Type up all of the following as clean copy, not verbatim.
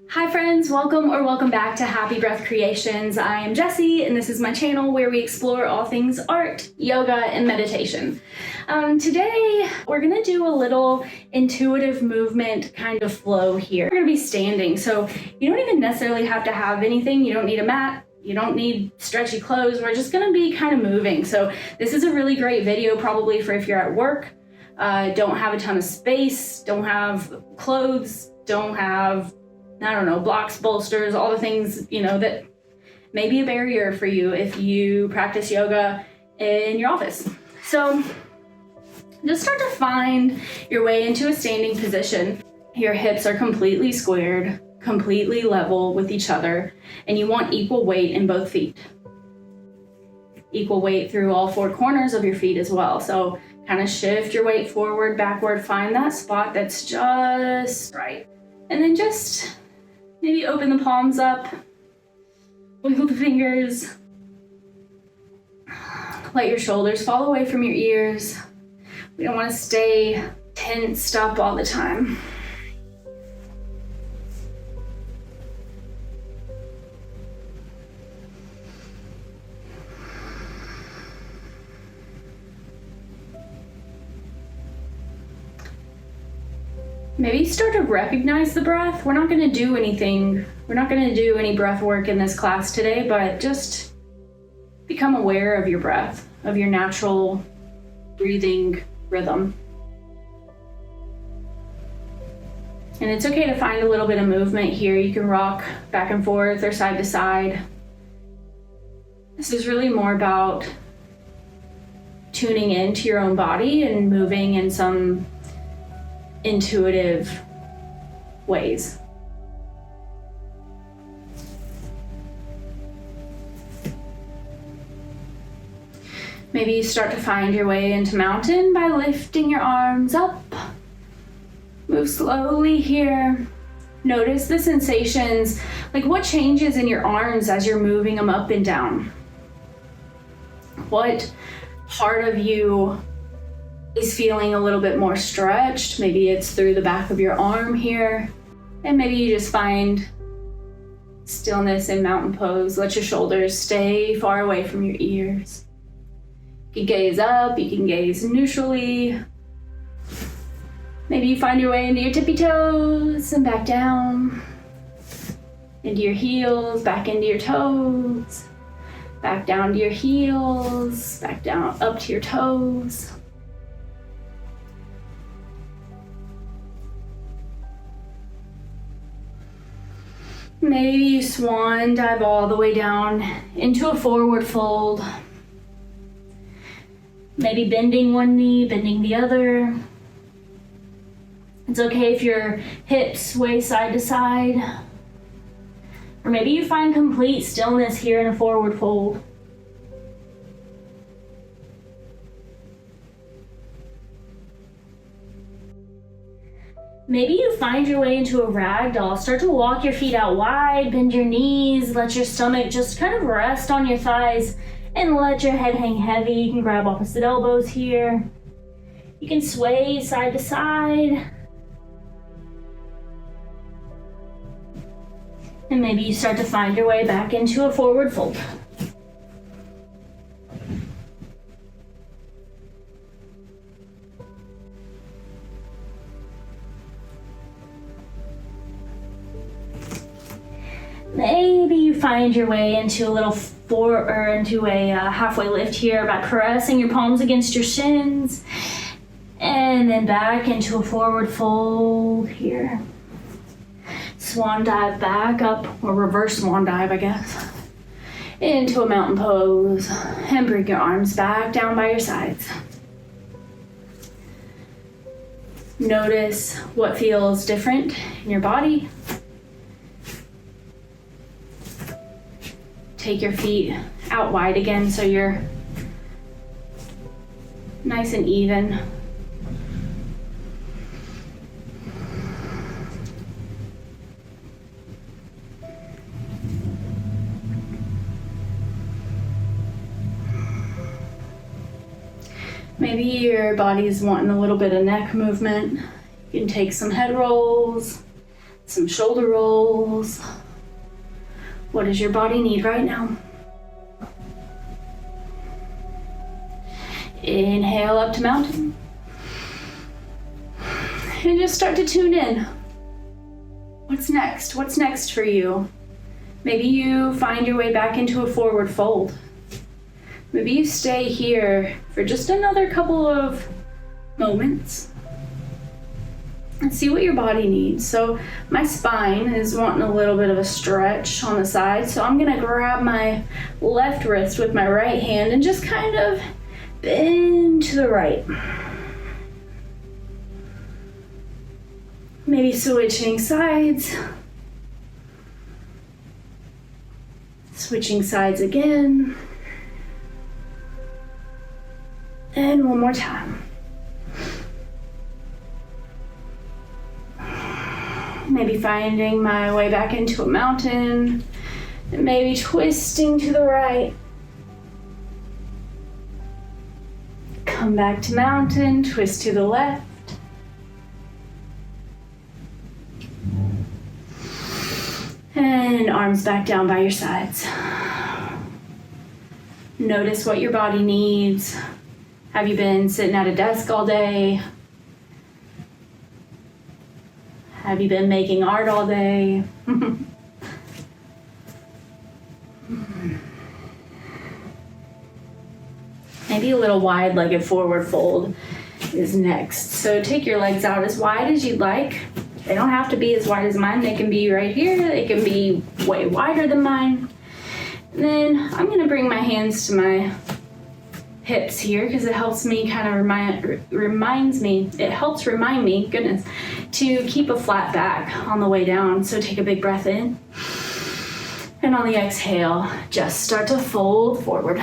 Hi friends, welcome back to Happy Breath Creations. I am Jessie and this is my channel where we explore all things art, yoga, and meditation. Today we're gonna do a little intuitive movement kind of flow here. We're gonna be standing, so you don't even necessarily have to have anything. You don't need a mat, you don't need stretchy clothes. We're just gonna be kind of moving. So this is a really great video probably for if you're at work, don't have a ton of space, don't have clothes, don't have blocks, bolsters, all the things, that may be a barrier for you if you practice yoga in your office. So just start to find your way into a standing position. Your hips are completely squared, completely level with each other, and you want equal weight in both feet. Equal weight through all four corners of your feet as well. So kind of shift your weight forward, backward, find that spot that's just right. And then just maybe open the palms up, wiggle the fingers, let your shoulders fall away from your ears. We don't want to stay tensed up all the time. Maybe start to recognize the breath. We're not going to do anything. We're not going to do any breath work in this class today, but just become aware of your breath, of your natural breathing rhythm. And it's okay to find a little bit of movement here. You can rock back and forth or side to side. This is really more about tuning into your own body and moving in some intuitive ways. Maybe you start to find your way into mountain by lifting your arms up. Move slowly here. Notice the sensations, like what changes in your arms as you're moving them up and down. What part of you is feeling a little bit more stretched? Maybe it's through the back of your arm here. And maybe you just find stillness in mountain pose. Let your shoulders stay far away from your ears. You can gaze up, you can gaze neutrally. Maybe you find your way into your tippy toes and back down. Into your heels, back into your toes. Back down to your heels, back down up to your toes. Maybe you swan dive all the way down into a forward fold. Maybe bending one knee, bending the other. It's okay if your hips sway side to side. Or maybe you find complete stillness here in a forward fold. Maybe you find your way into a ragdoll. Start to walk your feet out wide, bend your knees, let your stomach just kind of rest on your thighs and let your head hang heavy. You can grab opposite elbows here. You can sway side to side. And maybe you start to find your way back into a forward fold. Maybe you find your way into a little halfway lift here by pressing your palms against your shins, and then back into a forward fold here. Swan dive back up, or reverse swan dive, I guess, into a mountain pose, and bring your arms back down by your sides. Notice what feels different in your body. Take your feet out wide again so you're nice and even. Maybe your body's wanting a little bit of neck movement. You can take some head rolls, some shoulder rolls. What does your body need right now? Inhale up to mountain. And just start to tune in. What's next? What's next for you? Maybe you find your way back into a forward fold. Maybe you stay here for just another couple of moments and see what your body needs. So my spine is wanting a little bit of a stretch on the side, so I'm gonna grab my left wrist with my right hand and just kind of bend to the right. Maybe switching sides. Switching sides again. And one more time. Maybe finding my way back into a mountain, and maybe twisting to the right. Come back to mountain, twist to the left. And arms back down by your sides. Notice what your body needs. Have you been sitting at a desk all day? Have you been making art all day? Maybe a little wide-legged forward fold is next. So take your legs out as wide as you'd like. They don't have to be as wide as mine. They can be right here. They can be way wider than mine. And then I'm gonna bring my hands to my hips here because it helps me kind of remind me, goodness, to keep a flat back on the way down. So take a big breath in. And on the exhale, just start to fold forward.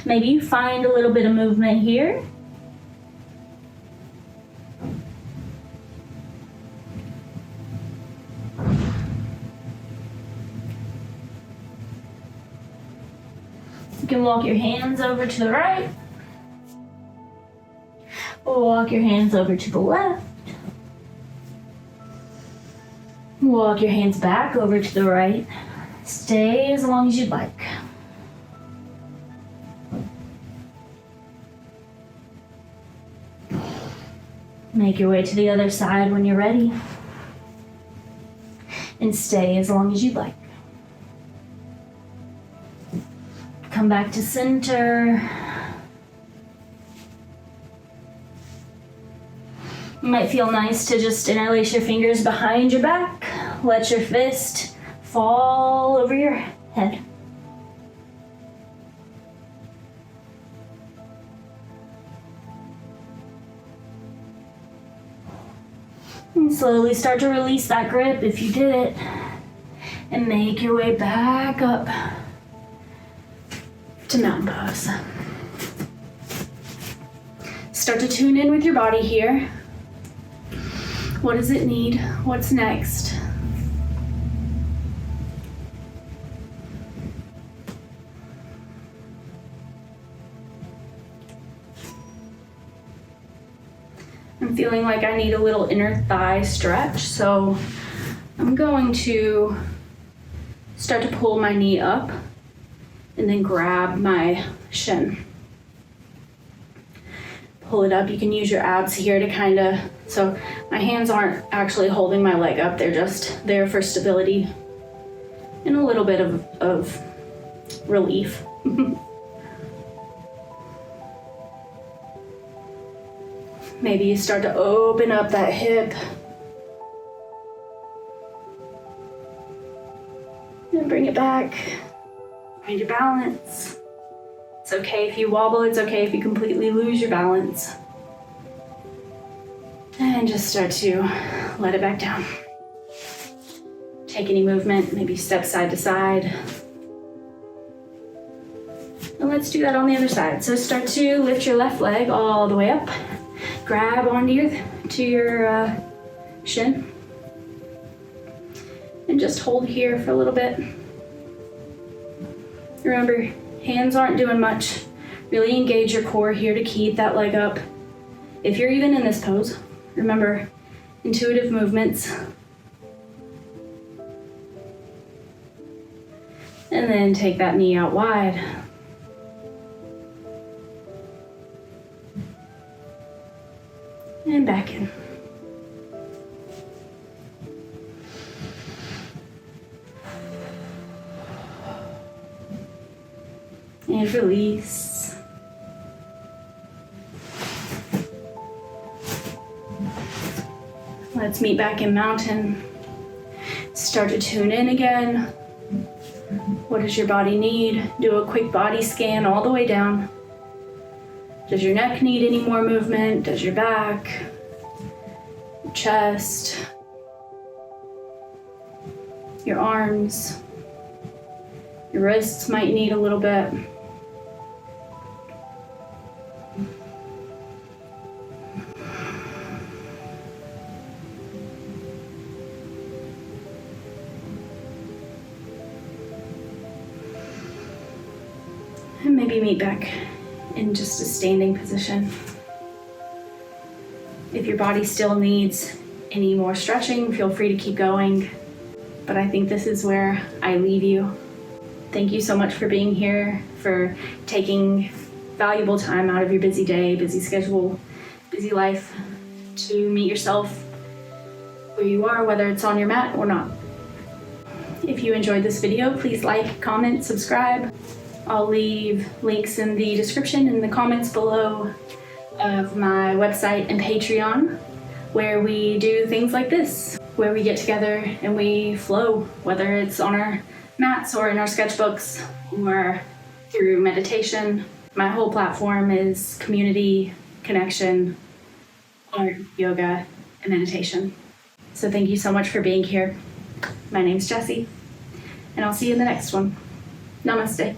Maybe you find a little bit of movement here. You can walk your hands over to the right. Or walk your hands over to the left. Walk your hands back over to the right. Stay as long as you'd like. Make your way to the other side when you're ready. And stay as long as you'd like. Come back to center. It might feel nice to just interlace your fingers behind your back. Let your fist fall over your head. And slowly start to release that grip if you did it. And make your way back up to mountain pose. Start to tune in with your body here. What does it need? What's next? I'm feeling like I need a little inner thigh stretch, so I'm going to start to pull my knee up and then grab my shin. Pull it up. You can use your abs here to kind of, so my hands aren't actually holding my leg up, they're just there for stability and a little bit of relief. Maybe you start to open up that hip. And bring it back. Find your balance. It's okay if you wobble, it's okay if you completely lose your balance. And just start to let it back down. Take any movement, maybe step side to side. And let's do that on the other side. So start to lift your left leg all the way up. Grab onto your shin. And just hold here for a little bit. Remember, hands aren't doing much. Really engage your core here to keep that leg up If you're even in this pose, remember intuitive movements. And then take that knee out wide. And back in. And release. Let's meet back in mountain. Start to tune in again. What does your body need? Do a quick body scan all the way down. Does your neck need any more movement? Does your back, your chest, your arms, your wrists might need a little bit. And maybe meet back in just a standing position. If your body still needs any more stretching, feel free to keep going. But I think this is where I leave you. Thank you so much for being here, for taking valuable time out of your busy day, busy schedule, busy life to meet yourself where you are, whether it's on your mat or not. If you enjoyed this video, please like, comment, subscribe. I'll leave links in the description and the comments below of my website and Patreon, where we do things like this, where we get together and we flow, whether it's on our mats or in our sketchbooks or through meditation. My whole platform is community, connection, art, yoga, and meditation. So thank you so much for being here. My name's Jessie, and I'll see you in the next one. Namaste.